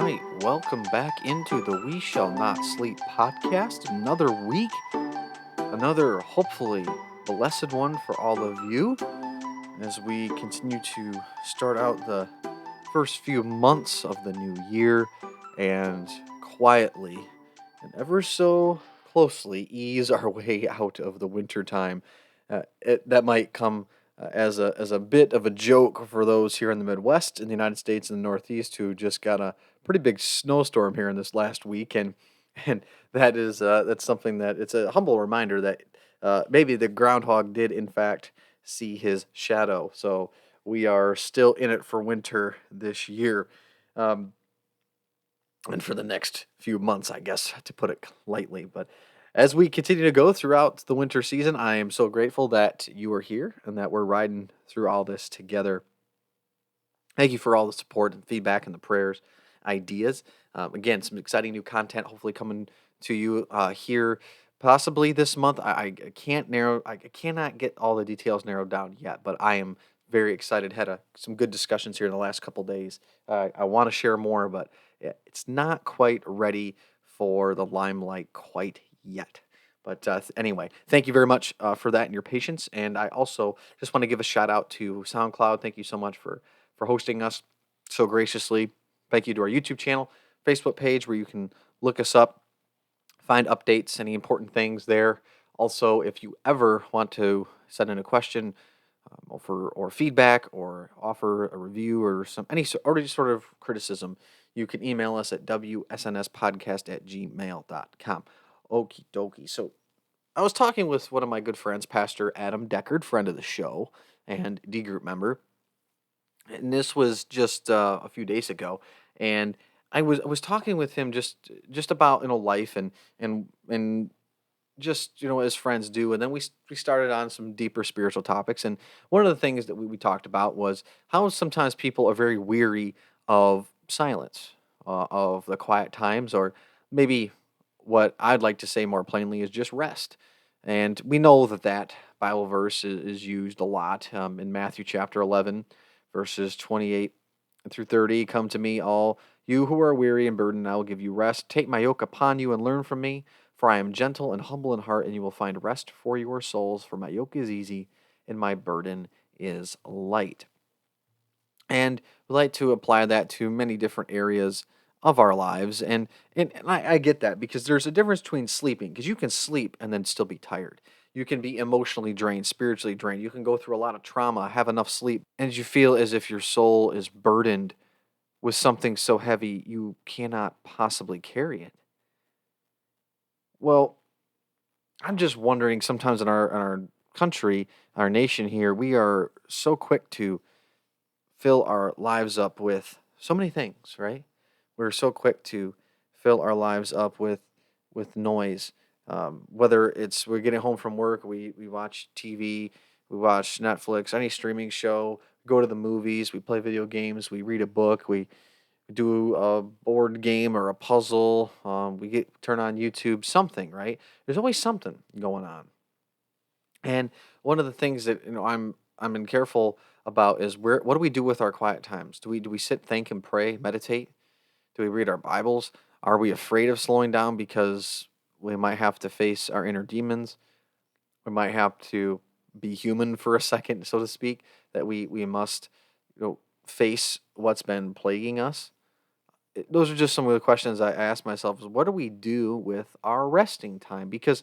right, welcome back into the We Shall Not Sleep podcast. Another week, another hopefully blessed one for all of you as we continue to start out the first few months of the new year and quietly and ever so closely ease our way out of the winter time. That might come as a bit of a joke for those here in the Midwest, in the United States, and the Northeast who just got a pretty big snowstorm here in this last week, and that's something that it's a humble reminder that maybe the groundhog did in fact see his shadow. So we are still in it for winter this year. Um, and for the next few months, I guess, to put it lightly. But as we continue to go throughout the winter season, I am so grateful that you are here and that we're riding through all this together. Thank you for all the support and feedback and the prayers, ideas. Again, some exciting new content hopefully coming to you here possibly this month. I cannot get all the details narrowed down yet, but I am very excited. Had some good discussions here in the last couple days. I want to share more, but it's not quite ready for the limelight quite yet. But anyway, thank you very much for that and your patience. And I also just want to give a shout out to SoundCloud. Thank you so much for hosting us so graciously. Thank you to our YouTube channel, Facebook page, where you can look us up, find updates, any important things there. Also, if you ever want to send in a question or feedback or offer a review or or just sort of criticism, you can email us at wsnspodcast@gmail.com. Okie dokie. So I was talking with one of my good friends, Pastor Adam Deckard, friend of the show and D group member, and this was just a few days ago, and I was talking with him just about life and just as friends do, and then we started on some deeper spiritual topics, and one of the things that we talked about was how sometimes people are very weary of silence, of the quiet times, or maybe what I'd like to say more plainly is just rest. And we know that Bible verse is used a lot in Matthew chapter 11, verses 28 through 30. Come to me, all you who are weary and burdened, I will give you rest. Take my yoke upon you and learn from me, for I am gentle and humble in heart, and you will find rest for your souls. For my yoke is easy and my burden is light. And we like to apply that to many different areas of our lives. And I get that because there's a difference between sleeping, because you can sleep and then still be tired. You can be emotionally drained, spiritually drained. You can go through a lot of trauma, have enough sleep, and you feel as if your soul is burdened with something so heavy you cannot possibly carry it. Well, I'm just wondering sometimes in our country, our nation here, we are so quick to fill our lives up with so many things, right? We're so quick to fill our lives up with noise. Whether it's we're getting home from work, we watch TV, we watch Netflix, any streaming show, go to the movies, we play video games, we read a book, we do a board game or a puzzle, we get turn on YouTube, something, right? There's always something going on. And one of the things that I'm been careful about is where what do we do with our quiet times? Do we sit, think, and pray, meditate? Do we read our Bibles? Are we afraid of slowing down because we might have to face our inner demons? We might have to be human for a second, so to speak. That we must face what's been plaguing us. Those are just some of the questions I ask myself: is what do we do with our resting time? Because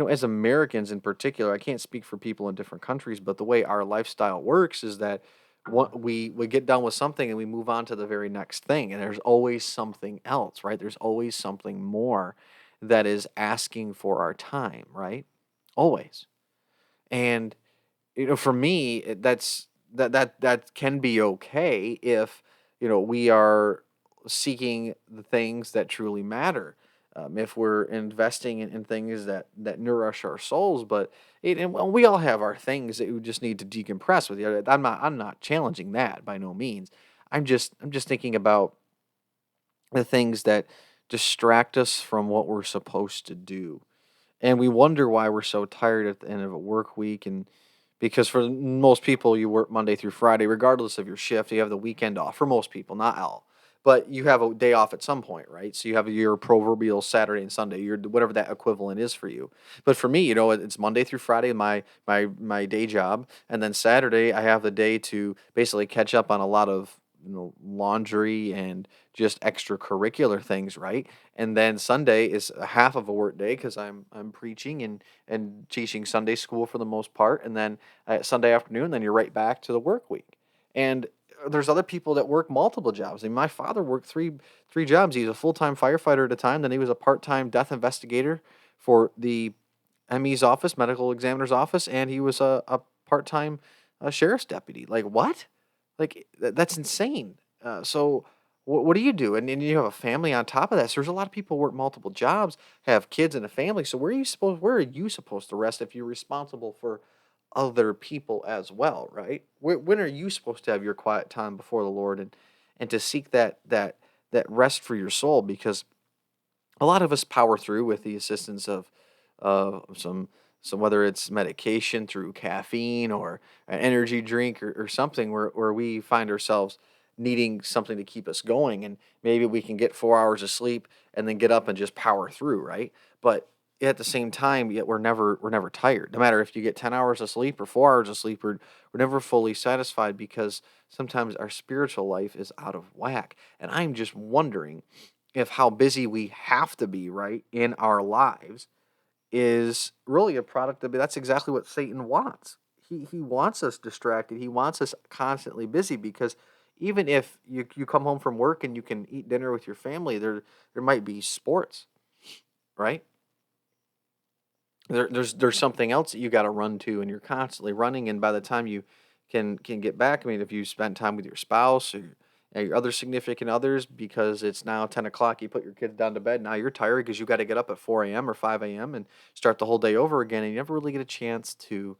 as Americans in particular, I can't speak for people in different countries, but the way our lifestyle works is that we get done with something and we move on to the very next thing, and there's always something else, right? There's always something more that is asking for our time, right? Always. And for me, that can be okay if we are seeking the things that truly matter. If we're investing in things that nourish our souls, but well, we all have our things that we just need to decompress with. I'm not challenging that by no means. I'm just thinking about the things that distract us from what we're supposed to do, and we wonder why we're so tired at the end of a work week. And because for most people, you work Monday through Friday, regardless of your shift, you have the weekend off. For most people, not all, but you have a day off at some point, right? So you have your proverbial Saturday and Sunday, your whatever that equivalent is for you. But for me, it's Monday through Friday, my day job, and then Saturday I have the day to basically catch up on a lot of laundry and just extracurricular things, right? And then Sunday is a half of a work day because I'm preaching and teaching Sunday school for the most part, and then Sunday afternoon, then you're right back to the work week. And there's other people that work multiple jobs. I mean, my father worked three jobs. He's a full time firefighter at a time. Then he was a part time death investigator for the ME's office, medical examiner's office, and he was a part time sheriff's deputy. Like what? Like that's insane. So what do you do? And you have a family on top of that. So there's a lot of people who work multiple jobs, have kids and a family. So where are you supposed to rest if you're responsible for other people as well, right? When are you supposed to have your quiet time before the Lord and to seek that rest for your soul? Because a lot of us power through with the assistance of some whether it's medication through caffeine or an energy drink or something where we find ourselves needing something to keep us going, and maybe we can get 4 hours of sleep and then get up and just power through, right? But at the same time, yet we're never tired. No matter if you get 10 hours of sleep or 4 hours of sleep, we're never fully satisfied because sometimes our spiritual life is out of whack. And I'm just wondering if how busy we have to be, right, in our lives is really a product of that's exactly what Satan wants. He wants us distracted. He wants us constantly busy because even if you come home from work and you can eat dinner with your family, there might be sports, right? There's something else that you got to run to, and you're constantly running. And by the time you can get back, I mean, if you spend time with your spouse or your other significant others, because it's now 10 o'clock, you put your kids down to bed. Now you're tired because you got to get up at 4 a.m. or 5 a.m. and start the whole day over again, and you never really get a chance to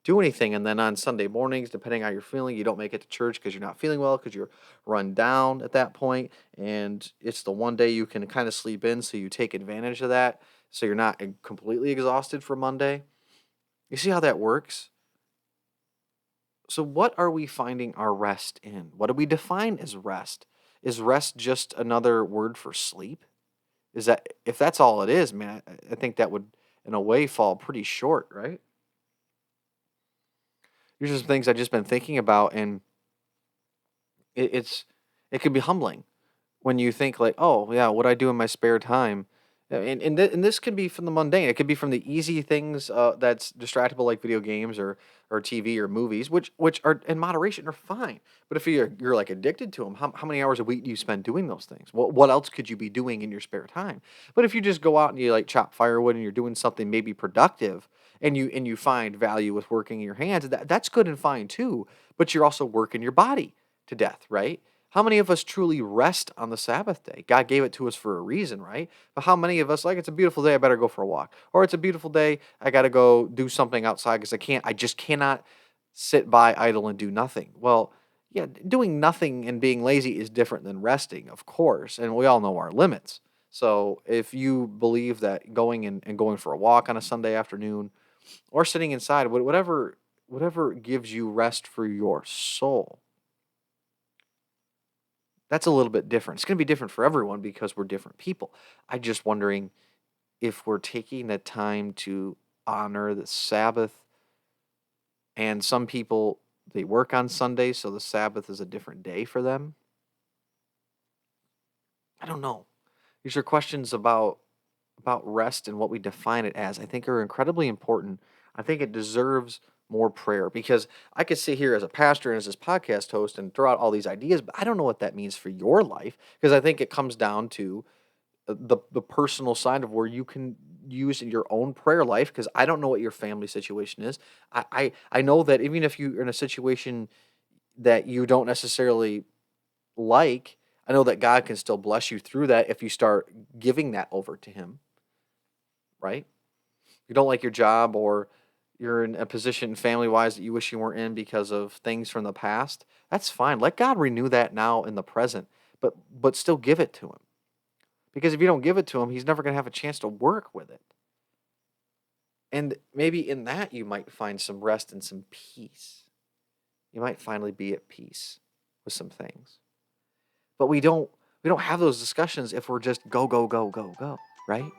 do anything. And then on Sunday mornings, depending on how you're feeling, you don't make it to church because you're not feeling well because you're run down at that point, and it's the one day you can kind of sleep in, so you take advantage of that so you're not completely exhausted for Monday. You see how that works? So, what are we finding our rest in? What do we define as rest? Is rest just another word for sleep? Is that if that's all it is, man? I think that would, in a way, fall pretty short, right? These are some things I've just been thinking about, and it's it can be humbling when you think like, "Oh, yeah, what I do in my spare time." And this can be from the mundane. It could be from the easy things that's distractible, like video games or TV or movies, which are in moderation are fine. But if you're like addicted to them, how many hours a week do you spend doing those things? What else could you be doing in your spare time? But if you just go out and you like chop firewood and you're doing something maybe productive, and you find value with working your hands, that's good and fine too. But you're also working your body to death, right? How many of us truly rest on the Sabbath day? God gave it to us for a reason, right? But how many of us, like, it's a beautiful day, I better go for a walk. Or it's a beautiful day, I got to go do something outside because I just cannot sit by idle and do nothing. Well, yeah, doing nothing and being lazy is different than resting, of course. And we all know our limits. So if you believe that going for a walk on a Sunday afternoon or sitting inside, whatever gives you rest for your soul, that's a little bit different. It's going to be different for everyone because we're different people. I'm just wondering if we're taking the time to honor the Sabbath. And some people, they work on Sunday, so the Sabbath is a different day for them. I don't know. These are questions about rest and what we define it as. I think are incredibly important. I think it deserves more prayer because I could sit here as a pastor and as this podcast host and throw out all these ideas, but I don't know what that means for your life because I think it comes down to the personal side of where you can use in your own prayer life because I don't know what your family situation is. I know that even if you're in a situation that you don't necessarily like, I know that God can still bless you through that if you start giving that over to Him, right? You don't like your job or you're in a position family wise that you wish you weren't in because of things from the past, that's fine. Let God renew that now in the present, but still give it to Him. Because if you don't give it to Him, He's never going to have a chance to work with it. And maybe in that you might find some rest and some peace. You might finally be at peace with some things. But we don't. We don't have those discussions if we're just go, go, go, go, go, right?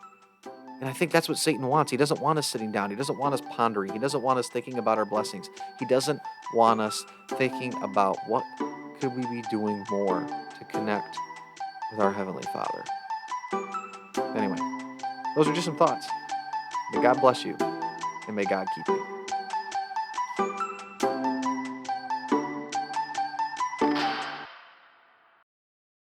And I think that's what Satan wants. He doesn't want us sitting down. He doesn't want us pondering. He doesn't want us thinking about our blessings. He doesn't want us thinking about what could we be doing more to connect with our Heavenly Father. Anyway, those are just some thoughts. May God bless you, and may God keep you.